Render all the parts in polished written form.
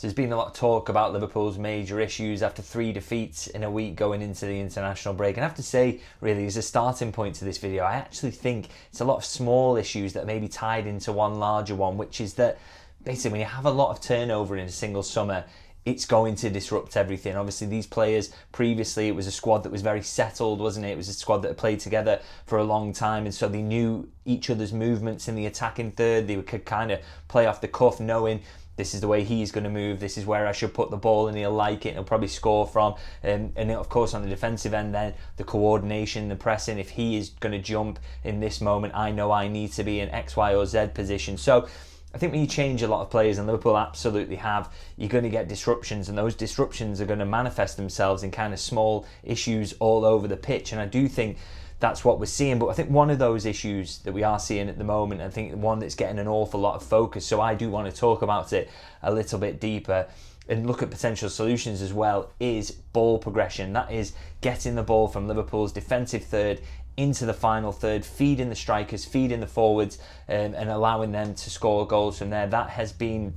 there's been a lot of talk about Liverpool's major issues after 3 defeats in a week going into the international break. And I have to say, really, as a starting point to this video, I actually think it's a lot of small issues that may be tied into one larger one, which is that basically when you have a lot of turnover in a single summer, it's going to disrupt everything. Obviously, these players, previously, it was a squad that was very settled, wasn't it? It was a squad that had played together for a long time, and so they knew each other's movements in the attacking third. They could kind of play off the cuff, knowing this is the way he's going to move, this is where I should put the ball and he'll like it and he'll probably score from. And of course on the defensive end then, the coordination, the pressing, if he is going to jump in this moment, I know I need to be in X, Y or Z position. So I think when you change a lot of players, and Liverpool absolutely have, you're going to get disruptions, and those disruptions are going to manifest themselves in kind of small issues all over the pitch. And I do think that's what we're seeing. But I think one of those issues that we are seeing at the moment, I think one that's getting an awful lot of focus, so I do want to talk about it a little bit deeper and look at potential solutions as well, is ball progression. That is getting the ball from Liverpool's defensive third into the final third, feeding the strikers, feeding the forwards, and allowing them to score goals from there. That has been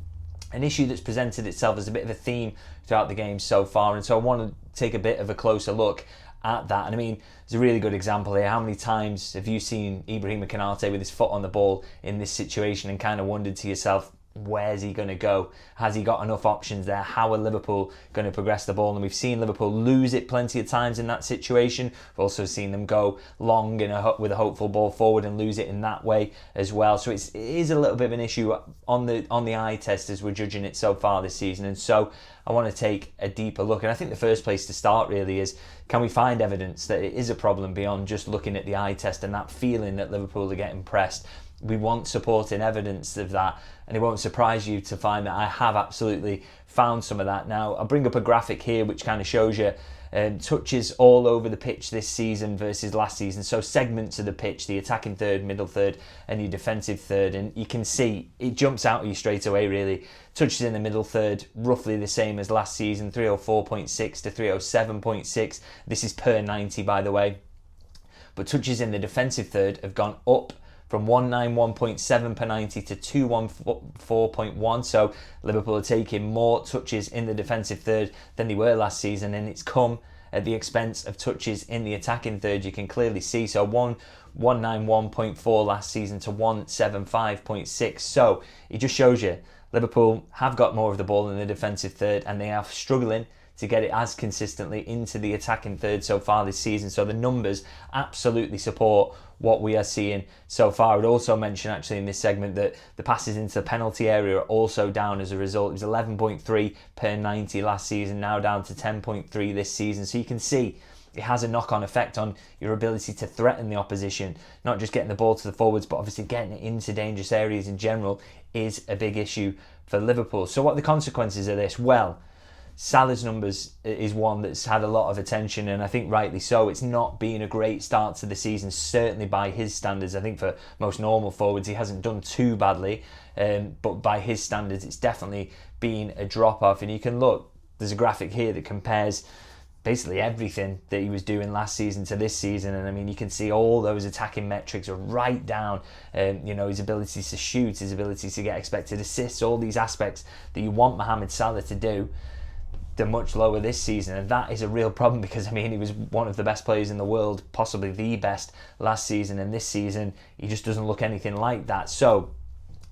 an issue that's presented itself as a bit of a theme throughout the game so far, and so I want to take a bit of a closer look at that. And I mean, there's a really good example here. How many times have you seen Ibrahima Konate with his foot on the ball in this situation and kind of wondered to yourself, where's he going to go? Has he got enough options there? How are Liverpool going to progress the ball? And we've seen Liverpool lose it plenty of times in that situation. We've also seen them go long with a hopeful ball forward and lose it in that way as well. So it is a little bit of an issue on the eye test as we're judging it so far this season. And so I want to take a deeper look. And I think the first place to start really is, can we find evidence that it is a problem beyond just looking at the eye test and that feeling that Liverpool are getting pressed? We want supporting evidence of that, and it won't surprise you to find that I have absolutely found some of that. Now, I'll bring up a graphic here which kind of shows you touches all over the pitch this season versus last season. So segments of the pitch, the attacking third, middle third and your defensive third, and you can see it jumps out at you straight away really. Touches in the middle third, roughly the same as last season, 304.6 to 307.6. This is per 90 by the way. But touches in the defensive third have gone up from 191.7 per 90 to 214.1. So Liverpool are taking more touches in the defensive third than they were last season, and it's come at the expense of touches in the attacking third. You can clearly see, so 191.4 last season to 175.6. So it just shows you Liverpool have got more of the ball in the defensive third, and they are struggling to get it as consistently into the attacking third so far this season. So the numbers absolutely support what we are seeing so far. I would also mention actually in this segment that the passes into the penalty area are also down as a result. It was 11.3 per 90 last season, now down to 10.3 this season. So you can see it has a knock-on effect on your ability to threaten the opposition. Not just getting the ball to the forwards, but obviously getting it into dangerous areas in general is a big issue for Liverpool. So what are the consequences of this? Well, Salah's numbers is one that's had a lot of attention, and I think rightly so. It's not been a great start to the season, certainly by his standards. I think for most normal forwards he hasn't done too badly, but by his standards it's definitely been a drop-off. And you can look, there's a graphic here that compares basically everything that he was doing last season to this season, and I mean you can see all those attacking metrics are right down. His ability to shoot, his ability to get expected assists, all these aspects that you want Mohamed Salah to do, they're much lower this season, and that is a real problem because I mean he was one of the best players in the world, possibly the best last season, and this season he just doesn't look anything like that. So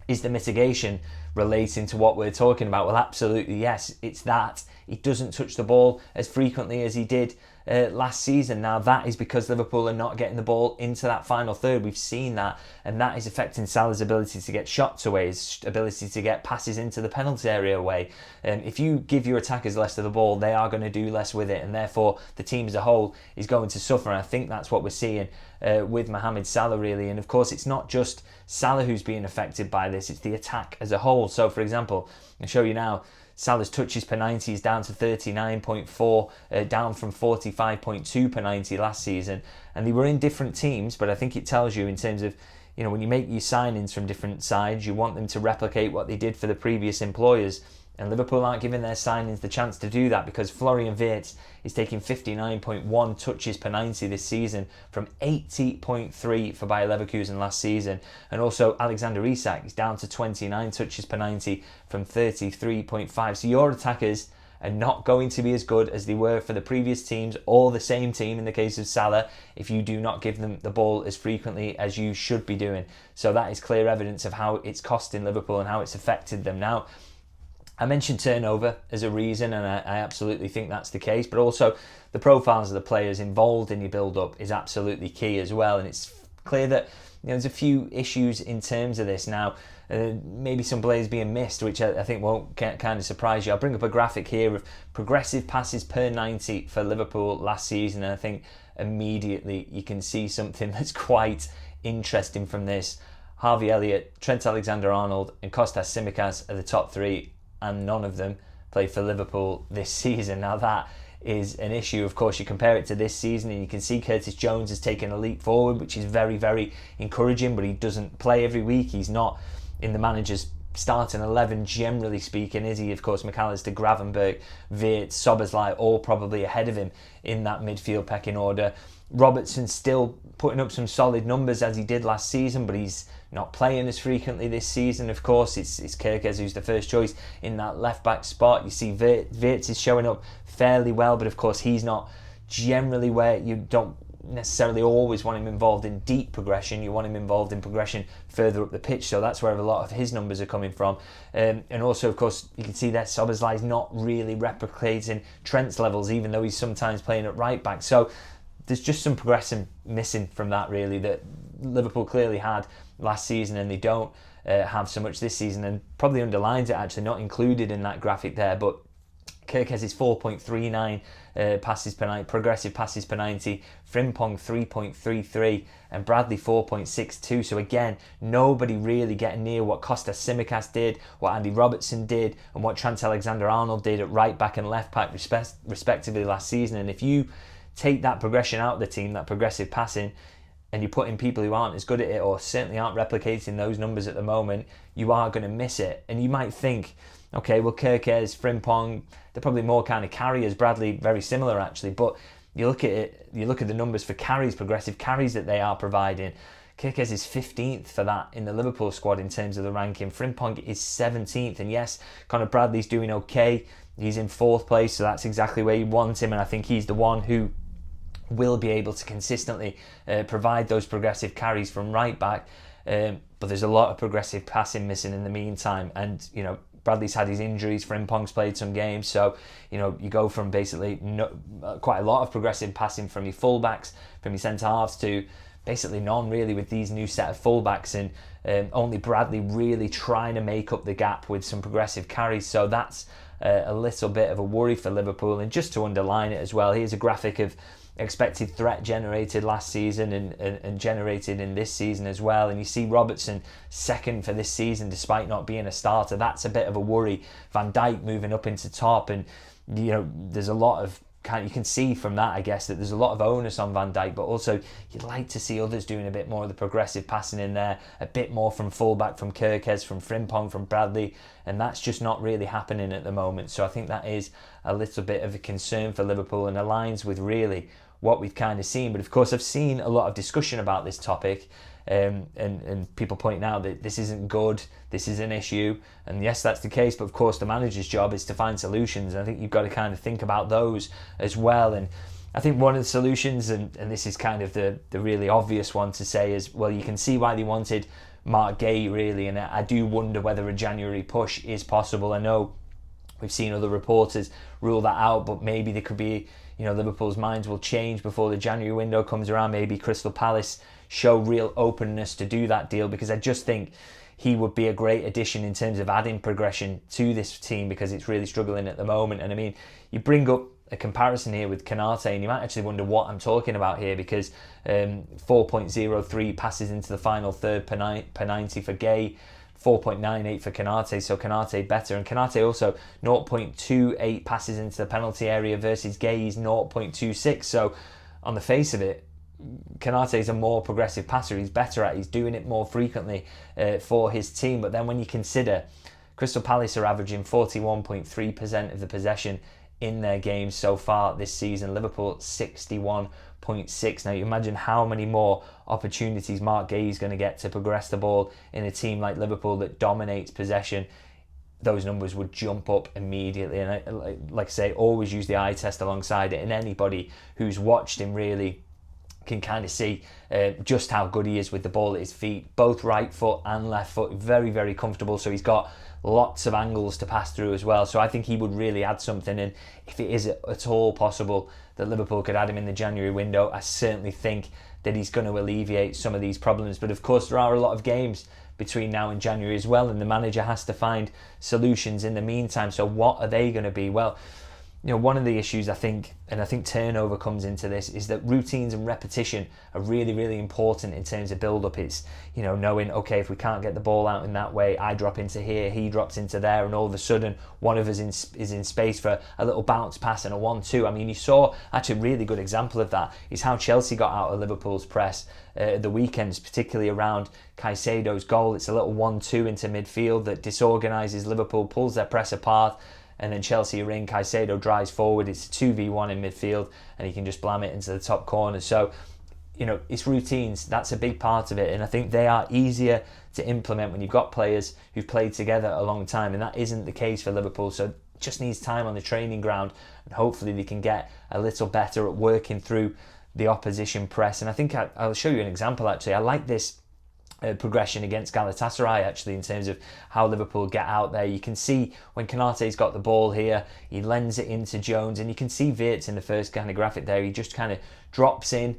is the mitigation relating to what we're talking about? Well, absolutely yes, it's that he doesn't touch the ball as frequently as he did last season. Now that is because Liverpool are not getting the ball into that final third. We've seen that, and that is affecting Salah's ability to get shots away, his ability to get passes into the penalty area away. If you give your attackers less of the ball, they are going to do less with it, and therefore the team as a whole is going to suffer. And I think that's what we're seeing with Mohamed Salah really. And of course it's not just Salah who's being affected by this, it's the attack as a whole. So for example, I'll show you now, Salah's touches per 90 is down to 39.4, down from 45.2 per 90 last season. And they were in different teams, but I think it tells you in terms of, when you make your signings from different sides, you want them to replicate what they did for the previous employers. And Liverpool aren't giving their signings the chance to do that, because Florian Wirtz is taking 59.1 touches per 90 this season from 80.3 for Bayer Leverkusen last season. And also Alexander Isak is down to 29 touches per 90 from 33.5. So your attackers are not going to be as good as they were for the previous teams, or the same team in the case of Salah, if you do not give them the ball as frequently as you should be doing. So that is clear evidence of how it's costing Liverpool and how it's affected them. Now, I mentioned turnover as a reason, and I absolutely think that's the case, but also the profiles of the players involved in your build-up is absolutely key as well. And it's clear that there's a few issues in terms of this now. Maybe some players being missed, which I think won't kind of surprise you. I'll bring up a graphic here of progressive passes per 90 for Liverpool last season, and I think immediately you can see something that's quite interesting from this. Harvey Elliott, Trent Alexander-Arnold and Kostas Tsimikas are the top three, and none of them played for Liverpool this season. Now that is an issue. Of course, you compare it to this season and you can see Curtis Jones has taken a leap forward, which is very, very encouraging, but he doesn't play every week. He's not in the manager's starting 11, generally speaking, is he? Of course, McAllister, Gravenberch, Wirtz, Szoboszlai, all probably ahead of him in that midfield pecking order. Robertson's still putting up some solid numbers as he did last season, but he's not playing as frequently this season. Of course, it's Kerkez who's the first choice in that left-back spot. You see Wirtz is showing up fairly well, but of course he's not generally where you don't necessarily always want him involved in deep progression. You want him involved in progression further up the pitch, so that's where a lot of his numbers are coming from. And also, of course, you can see that Szoboszlai is not really replicating Trent's levels, even though he's sometimes playing at right back. So there's just some progression missing from that, really, that Liverpool clearly had last season and they don't have so much this season, and probably underlines it, actually, not included in that graphic there, but Kerkez is 4.39 passes per 90, progressive passes per 90, Frimpong 3.33 and Bradley 4.62. So again, nobody really getting near what Kostas Tsimikas did, what Andy Robertson did, and what Trent Alexander-Arnold did at right back and left back respectively last season. And if you take that progression out of the team, that progressive passing, and you put in people who aren't as good at it, or certainly aren't replicating those numbers at the moment, you are going to miss it. And you might think, okay, well, Kerkez, Frimpong, they're probably more kind of carriers. Bradley, very similar actually, but you look at it, you look at the numbers for carries, progressive carries that they are providing. Kerkez is 15th for that in the Liverpool squad in terms of the ranking. Frimpong is 17th, and yes, Conor Bradley's doing okay. He's in 4th place, so that's exactly where you want him, and I think he's the one who will be able to consistently provide those progressive carries from right back. But there's a lot of progressive passing missing in the meantime, and Bradley's had his injuries, Frimpong's played some games, so you go from basically quite a lot of progressive passing from your fullbacks, from your centre halves, to basically none really with these new set of fullbacks, and only Bradley really trying to make up the gap with some progressive carries. So that's a little bit of a worry for Liverpool. And just to underline it as well, here's a graphic of expected threat generated last season and generated in this season as well, and you see Robertson second for this season despite not being a starter. That's a bit of a worry. Van Dijk moving up into top, and there's a lot of you can see from that, I guess, that there's a lot of onus on Van Dijk, but also you'd like to see others doing a bit more of the progressive passing in there, a bit more from fullback, from Kerkez, from Frimpong, from Bradley, and that's just not really happening at the moment. So I think that is a little bit of a concern for Liverpool, and aligns with really what we've kind of seen. But of course, I've seen a lot of discussion about this topic, and people pointing out that this isn't good, this is an issue, and yes, that's the case, but of course the manager's job is to find solutions, and I think you've got to kind of think about those as well. And I think one of the solutions, and this is kind of the really obvious one to say, is, well, you can see why they wanted Mark Gay, really, and I do wonder whether a January push is possible. I know we've seen other reporters rule that out, but maybe there could be, Liverpool's minds will change before the January window comes around. Maybe Crystal Palace show real openness to do that deal, because I just think he would be a great addition in terms of adding progression to this team, because it's really struggling at the moment. And I mean, you bring up a comparison here with Konate, and you might actually wonder what I'm talking about here, because 4.03 passes into the final third per 90 for Gay, 4.98 for Konate, so Konate better. And Konate also 0.28 passes into the penalty area versus Gay's 0.26. So on the face of it, Konate is a more progressive passer. He's better at it. He's doing it more frequently for his team. But then when you consider Crystal Palace are averaging 41.3% of the possession in their games so far this season. Liverpool 61.6. Now you imagine how many more opportunities Mark Guéhi is going to get to progress the ball in a team like Liverpool that dominates possession. Those numbers would jump up immediately. And like I say, always use the eye test alongside it. And anybody who's watched him really can kind of see just how good he is with the ball at his feet. Both right foot and left foot, very, very comfortable. So he's got lots of angles to pass through as well. So I think he would really add something. And if it is at all possible that Liverpool could add him in the January window, I certainly think that he's going to alleviate some of these problems. But of course, there are a lot of games between now and January as well, and the manager has to find solutions in the meantime. So what are they going to be? Well, you know, one of the issues I think turnover comes into this, is that routines and repetition are really, really important in terms of build-up. It's, you know, knowing, okay, if we can't get the ball out in that way, I drop into here, he drops into there, and all of a sudden one of us is in space for a little bounce pass and a 1-2. I mean, you saw actually a really good example of that is how Chelsea got out of Liverpool's press at the weekends, particularly around Caicedo's goal. It's a little 1-2 into midfield that disorganises Liverpool, pulls their press apart, and then Chelsea are in. Caicedo drives forward. It's a 2v1 in midfield, and he can just blam it into the top corner. So, you know, it's routines. That's a big part of it, and I think they are easier to implement when you've got players who've played together a long time, and that isn't the case for Liverpool. So it just needs time on the training ground, and hopefully they can get a little better at working through the opposition press. And I think I'll show you an example, actually. I like this progression against Galatasaray, actually, in terms of how Liverpool get out there. You can see when Konaté's got the ball here, he lends it into Jones, and you can see Wirtz in the first kind of graphic there. He just kind of drops in.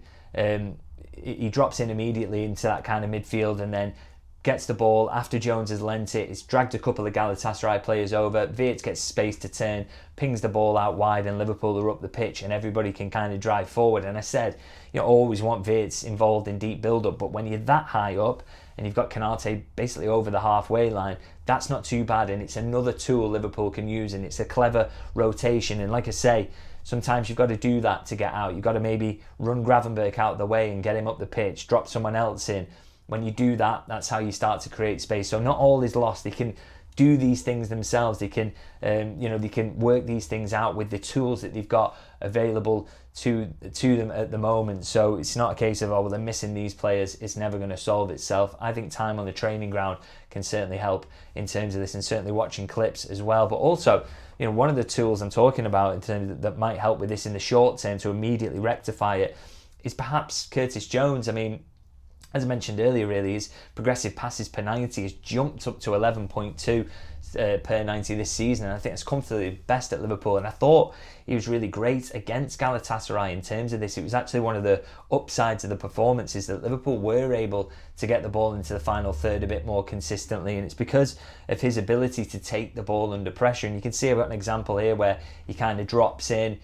He drops in immediately into that kind of midfield, and then gets the ball after Jones has lent it. It's dragged a couple of Galatasaray players over. Wirtz gets space to turn, pings the ball out wide, and Liverpool are up the pitch, and everybody can kind of drive forward. And I said, you know, always want Wirtz involved in deep build-up, but when you're that high up and you've got Konaté basically over the halfway line, that's not too bad, and it's another tool Liverpool can use, and it's a clever rotation. And like I say, sometimes you've got to do that to get out. You've got to maybe run Gravenberch out of the way and get him up the pitch, drop someone else in. When you do that, that's how you start to create space. So not all is lost. They can do these things themselves. They can, they can work these things out with the tools that they've got available to them at the moment. So it's not a case of, oh, well, they're missing these players. It's never going to solve itself. I think time on the training ground can certainly help in terms of this, and certainly watching clips as well. But also, you know, one of the tools I'm talking about in terms of that might help with this in the short term to immediately rectify it is perhaps Curtis Jones. I mean, as I mentioned earlier, really, his progressive passes per 90 has jumped up to 11.2 per 90 this season, and I think it's comfortably best at Liverpool. And I thought he was really great against Galatasaray in terms of this. It was actually one of the upsides of the performances that Liverpool were able to get the ball into the final third a bit more consistently, and it's because of his ability to take the ball under pressure. And you can see I've got an example here where he kind of drops in,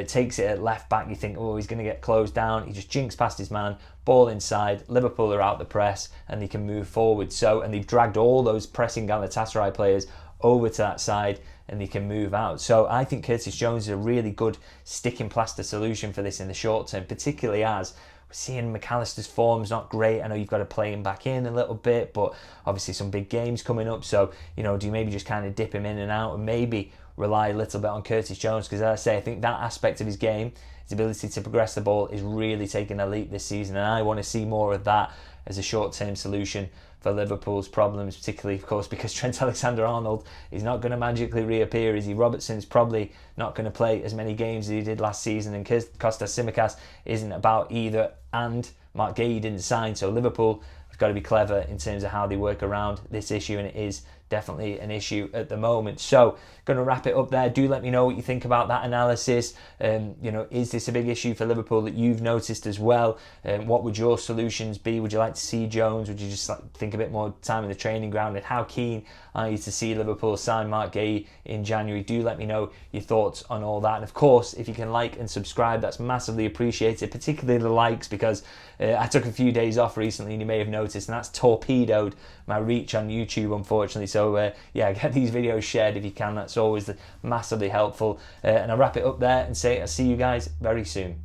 takes it at left back. You think, oh, he's going to get closed down. He just jinks past his man, ball inside. Liverpool are out the press and they can move forward. So, and they've dragged all those pressing Galatasaray players over to that side and they can move out. So I think Curtis Jones is a really good sticking plaster solution for this in the short term, particularly as we're seeing McAllister's form's not great. I know you've got to play him back in a little bit, but obviously some big games coming up. So, you know, do you maybe just kind of dip him in and out and maybe rely a little bit on Curtis Jones? Because as I say, I think that aspect of his game, his ability to progress the ball, is really taking a leap this season, and I want to see more of that as a short-term solution for Liverpool's problems, particularly, of course, because Trent Alexander-Arnold is not going to magically reappear, is he? Robertson's probably not going to play as many games as he did last season, and Kostas Tsimikas isn't about either, and Mark Guéhi didn't sign, so Liverpool have got to be clever in terms of how they work around this issue, and it is definitely an issue at the moment. So, going to wrap it up there. Do let me know what you think about that analysis. Is this a big issue for Liverpool that you've noticed as well? What would your solutions be? Would you like to see Jones? Would you just think a bit more time in the training ground? And how keen are you to see Liverpool sign Mark Guéhi in January? Do let me know your thoughts on all that. And of course, if you can like and subscribe, that's massively appreciated, particularly the likes, because I took a few days off recently and you may have noticed, and that's torpedoed my reach on YouTube, unfortunately. So get these videos shared if you can. That's always massively helpful. And I'll wrap it up there and say I'll see you guys very soon.